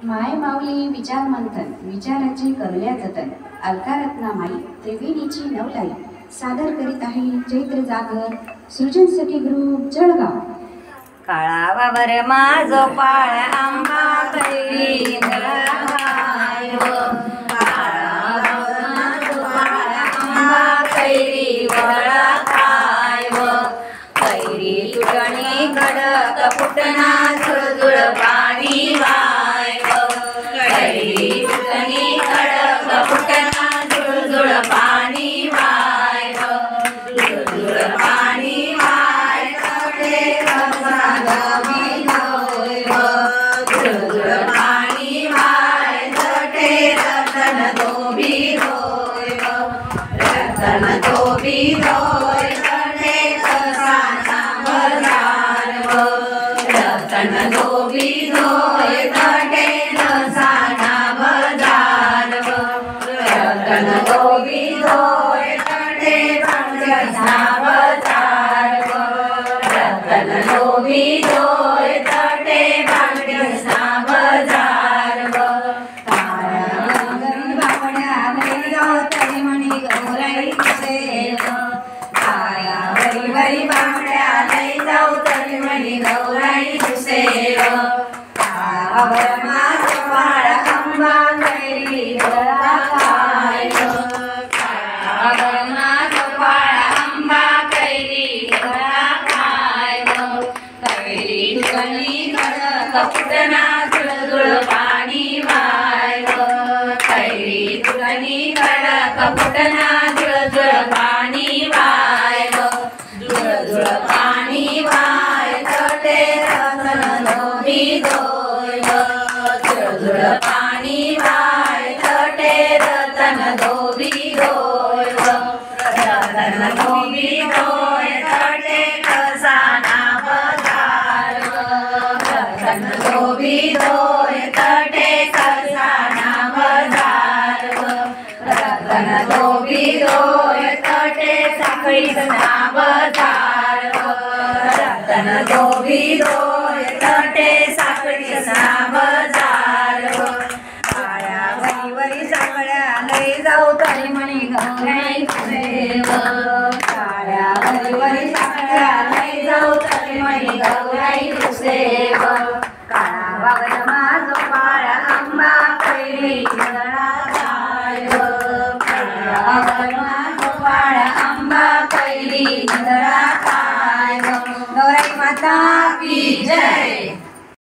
माय माऊली विचार मंथन विचाराचे करूया जतन अलकारत्ना माई त्रिवेणीची नवलाई सादर करीत आहे चैत्र जागर सृजन सखी ग्रुप जळगाव। काळावर माझो पाळ आंबा कैरी वळखाय व काळावर माझो पाळ आंबा कैरी वळखाय व कैरी तुटणी कडक फुटना झुळझुळ पाणी वाय व कैरी तुटणी कडक फुटना झुळझुळ पाणी वाय व झुळझुळ पाणी वाय झुळझुळ पाणी वाय तटे रतन धोबी रोय रतन धोबी रोय तटे कसाना बजार रतन धोबी रोय तटे कसाना बजार रतन धोबी रोय तटे कसाना बजार रतन धोबी रोय तटे कसाना बजार बापड्या जाऊ तरी म्हणी गौराई सेव काळ्यावरी वरी बापड्या जाऊ तरी म्हणी गौराई सेव काळावर माझा पाळ आंबा कैरी वळखाय काळावर माझा पाळ आंबा कैरी वळखाय कैरी तुटणी कडक फुटना झुळझुळ पाणी वाय कैरी तुटणी कडक फुटना झुळझुळ पाणी वाय झुळझुळ पाणी वाय तटे रतन धोबी रोय झुळझुळ पाणी वाय तटे रतन धोबी रोय रतन धोबी रोय तटे कसाना बजार रतन धोबी रोय तटे कसाना बजार रतन धोबी रोय तटे साखळीचा बजार रतन धोबी रोय तटे साखळीचा बजार काळ्यावरी वरी साखळ्या लई जाऊ तरी म्हणी गौराई सेव काळ्यावरी वरी साखळ्या लई जाऊ तरी म्हणी गौराई सेव काळावर माझो पाळ आंबा कैरी वळखाय काळावर माझो पाळ आंबा कैरी वळखाय गौराई माता की जय।